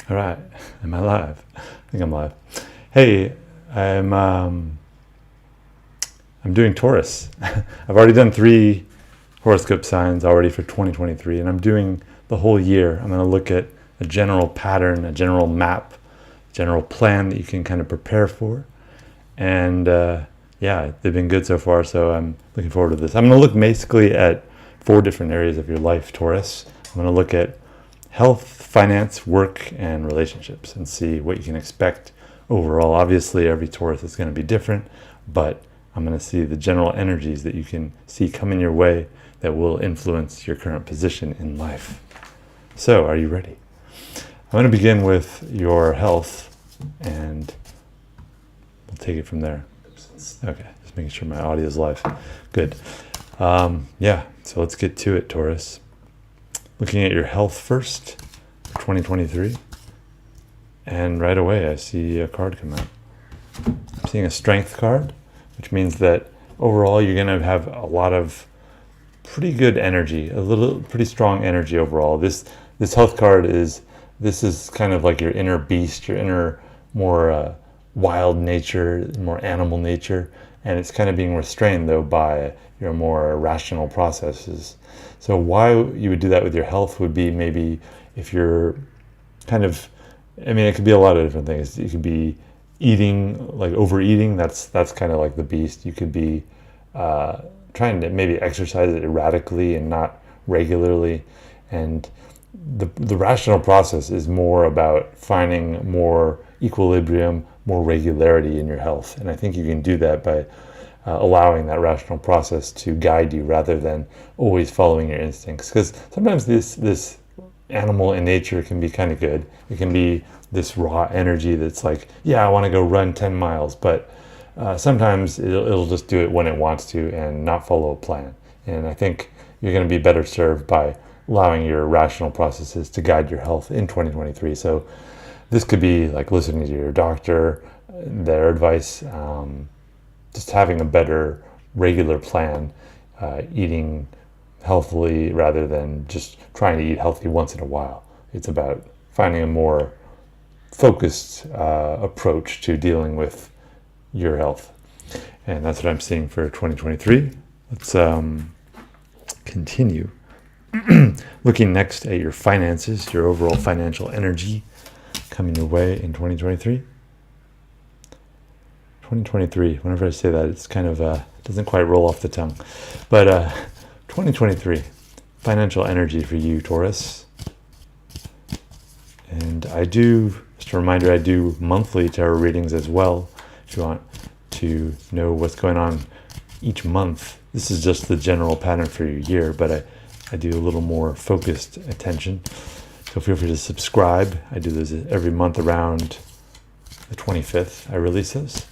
All right, am I live? I think I'm live. Hey, I'm doing Taurus. I've already done 3 horoscope signs already for 2023, and I'm doing the whole year. I'm going to look at a general pattern, a general map, general plan that you can kind of prepare for. And yeah, they've been good so far, so I'm looking forward to this. I'm going to look basically at 4 different areas of your life, Taurus. I'm going to look at health, finance, work, and relationships, and see what you can expect overall. Obviously, every Taurus is going to be different, but I'm going to see the general energies that you can see coming your way that will influence your current position in life. So, are you ready? I'm going to begin with your health, and we'll take it from there. Okay, just making sure my audio is live. Good. Yeah, so let's get to it, Taurus. Looking at your health first, 2023, and right away I see a card come out. I'm seeing a strength card, which means that overall you're going to have a lot of pretty good energy, pretty strong energy overall. This health card is kind of like your inner beast, your inner more wild nature, more animal nature, and it's kind of being restrained though by your more rational processes. So why you would do that with your health would be maybe if you're kind of, it could be a lot of different things. You could be eating, like overeating, that's kind of like the beast. You could be trying to maybe exercise it erratically and not regularly. And the rational process is more about finding more equilibrium, more regularity in your health. And I think you can do that by allowing that rational process to guide you rather than always following your instincts. Because sometimes this animal in nature can be kind of good. It can be this raw energy that's like, yeah, I want to go run 10 miles, but sometimes it'll just do it when it wants to and not follow a plan. And I think you're going to be better served by allowing your rational processes to guide your health in 2023. So this could be like listening to your doctor, their advice, just having a better regular plan, eating healthily rather than just trying to eat healthy once in a while. It's about finding a more focused approach to dealing with your health. And that's what I'm seeing for 2023. Let's continue. Looking next at your finances, your overall financial energy coming your way in 2023. 2023, whenever I say that, it's kind of doesn't quite roll off the tongue. But 2023, financial energy for you, Taurus. And just a reminder, I do monthly tarot readings as well. If you want to know what's going on each month, this is just the general pattern for your year, but I do a little more focused attention. So feel free to subscribe. I do this every month around the 25th. I release this.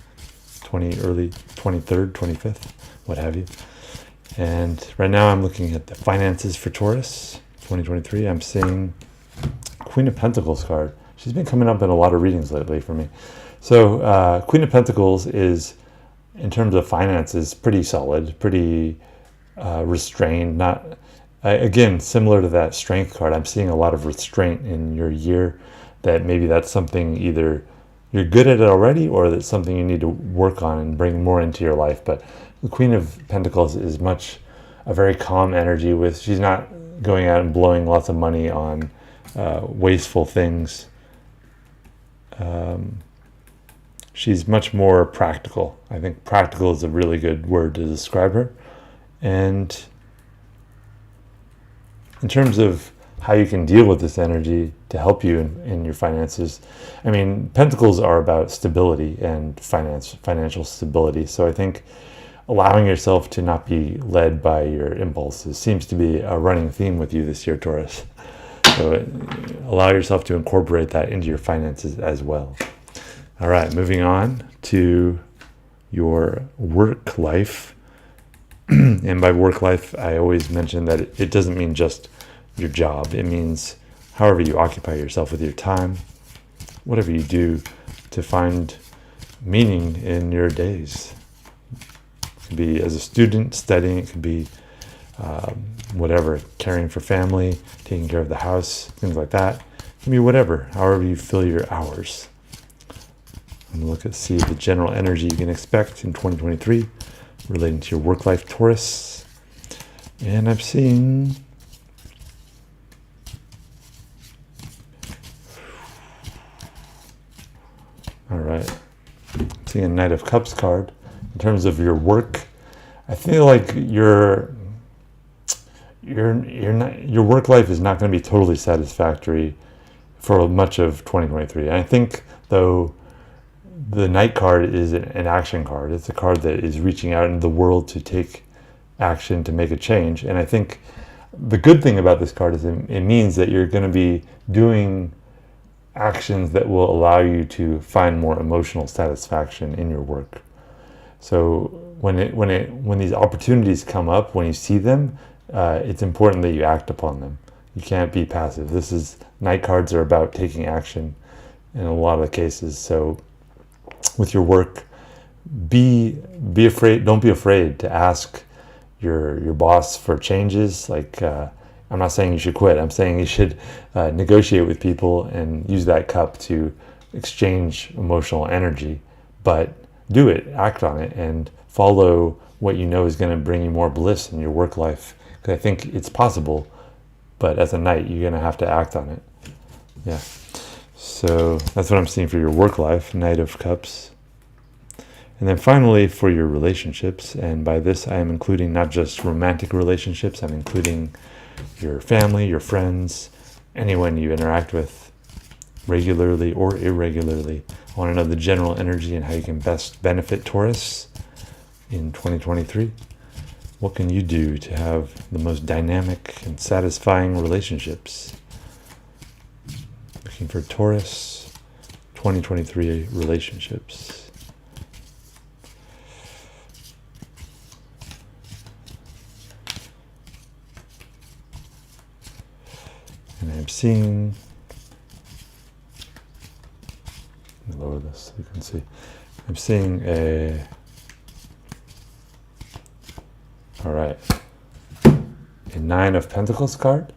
Early 23rd, 25th, what have you. And right now I'm looking at the finances for Taurus 2023. I'm seeing Queen of Pentacles card. She's been coming up in a lot of readings lately for me. So Queen of Pentacles is, in terms of finances, pretty solid, pretty restrained. Again, similar to that strength card, I'm seeing a lot of restraint in your year, that maybe that's something either you're good at it already, or that's something you need to work on and bring more into your life. But the Queen of Pentacles is a very calm energy. She's not going out and blowing lots of money on wasteful things. She's much more practical. I think practical is a really good word to describe her. And in terms of how you can deal with this energy to help you in your finances, Pentacles are about stability and financial stability. So I think allowing yourself to not be led by your impulses seems to be a running theme with you this year, Taurus. So allow yourself to incorporate that into your finances as well. All right, moving on to your work life. And by work life, I always mention that it doesn't mean just your job. It means however you occupy yourself with your time, whatever you do to find meaning in your days. It could be as a student studying, it could be whatever, caring for family, taking care of the house, things like that. can be whatever, however you fill your hours. I'm going to see the general energy you can expect in 2023 relating to your work life, Taurus. And I'm seeing all right. I'm seeing a Knight of Cups card. In terms of your work, I feel like your work life is not going to be totally satisfactory for much of 2023. And I think, though, the Knight card is an action card. It's a card that is reaching out into the world to take action, to make a change. And I think the good thing about this card is it means that you're going to be doing actions that will allow you to find more emotional satisfaction in your work. So when these opportunities come up, when you see them, it's important that you act upon them. You can't be passive. Knight cards are about taking action in a lot of the cases. So with your work, be afraid. Don't be afraid to ask your boss for changes. Like I'm not saying you should quit. I'm saying you should negotiate with people and use that cup to exchange emotional energy. But do it, act on it, and follow what you know is going to bring you more bliss in your work life. Because I think it's possible, but as a Knight, you're going to have to act on it. Yeah. So that's what I'm seeing for your work life, Knight of Cups. And then finally, for your relationships, and by this I am including not just romantic relationships, I'm including your family, your friends, anyone you interact with regularly or irregularly. I want to know the general energy and how you can best benefit Taurus in 2023. What can you do to have the most dynamic and satisfying relationships? Looking for Taurus 2023 relationships. And I'm seeing, let me lower this so you can see. I'm seeing a Nine of Pentacles card.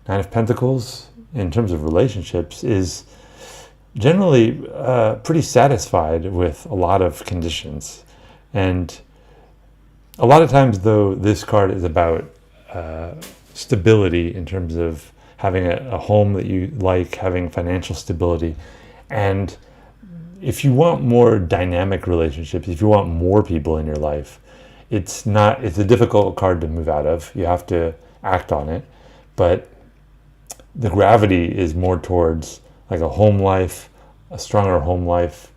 Nine of Pentacles, in terms of relationships, is generally pretty satisfied with a lot of conditions. And a lot of times, though, this card is about stability in terms of having a home that you like, having financial stability. And if you want more dynamic relationships, if you want more people in your life, it's a difficult card to move out of. You have to act on it. But the gravity is more towards like a home life, a stronger home life,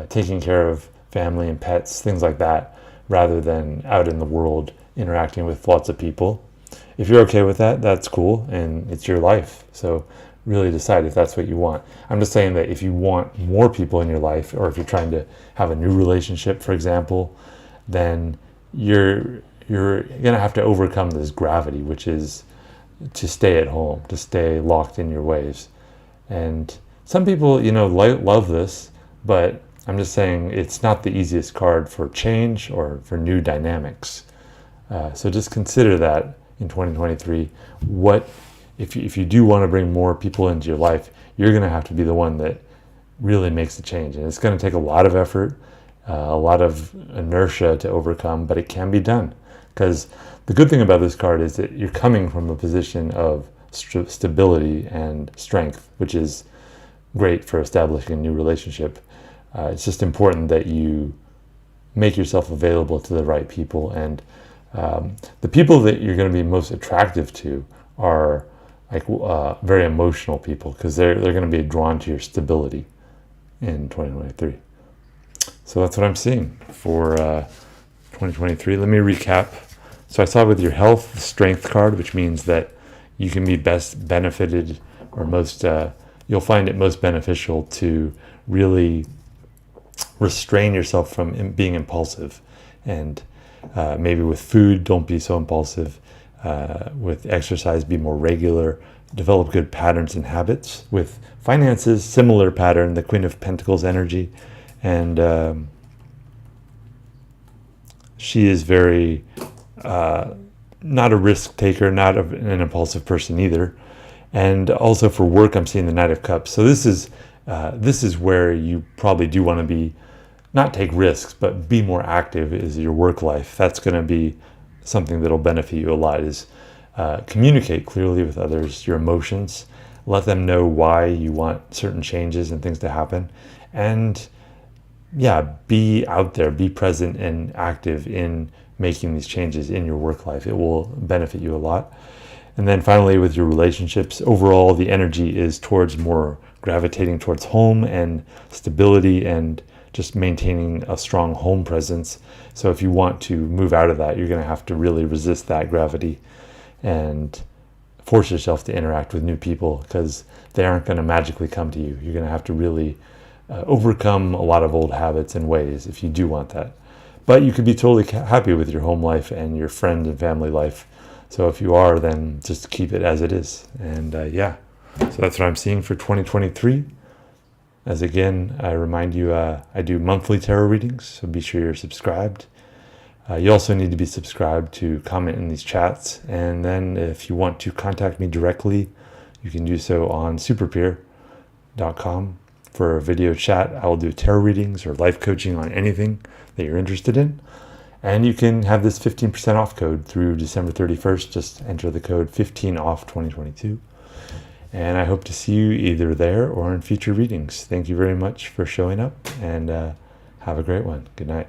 taking care of family and pets, things like that, rather than out in the world interacting with lots of people. If you're okay with that, that's cool, and it's your life. So really decide if that's what you want. I'm just saying that if you want more people in your life, or if you're trying to have a new relationship, for example, then you're gonna have to overcome this gravity, which is to stay at home, to stay locked in your ways. And some people, love this, but I'm just saying it's not the easiest card for change or for new dynamics. So just consider that in 2023. What if you do want to bring more people into your life, you're going to have to be the one that really makes the change. And it's going to take a lot of effort, a lot of inertia to overcome, but it can be done. Because the good thing about this card is that you're coming from a position of stability and strength, which is great for establishing a new relationship. It's just important that you make yourself available to the right people. And the people that you're going to be most attractive to are like very emotional people, because they're going to be drawn to your stability in 2023. So that's what I'm seeing for 2023. Let me recap. So I saw with your health, the strength card, which means that you can be best benefited, or most you'll find it most beneficial to really restrain yourself from being impulsive. And maybe with food, don't be so impulsive. With exercise, be more regular. Develop good patterns and habits. With finances, similar pattern, the Queen of Pentacles energy. And she is very not a risk taker, not an impulsive person either. And also for work, I'm seeing the Knight of Cups. So this is where you probably do want to be, not take risks, but be more active is your work life. That's going to be something that'll benefit you a lot, is communicate clearly with others, your emotions, let them know why you want certain changes and things to happen. And yeah, be out there, be present and active in making these changes in your work life. It will benefit you a lot. And then finally, with your relationships, overall, the energy is towards more gravitating towards home and stability and just maintaining a strong home presence. So if you want to move out of that, you're going to have to really resist that gravity and force yourself to interact with new people, because they aren't going to magically come to you. You're going to have to really overcome a lot of old habits and ways if you do want that. But you could be totally happy with your home life and your friend and family life. So if you are, then just keep it as it is. And yeah, so that's what I'm seeing for 2023. As again, I remind you, I do monthly tarot readings, so be sure you're subscribed. You also need to be subscribed to comment in these chats. And then if you want to contact me directly, you can do so on superpeer.com for a video chat. I will do tarot readings or life coaching on anything that you're interested in. And you can have this 15% off code through December 31st. Just enter the code 15OFF2022. And I hope to see you either there or in future readings. Thank you very much for showing up, and have a great one. Good night.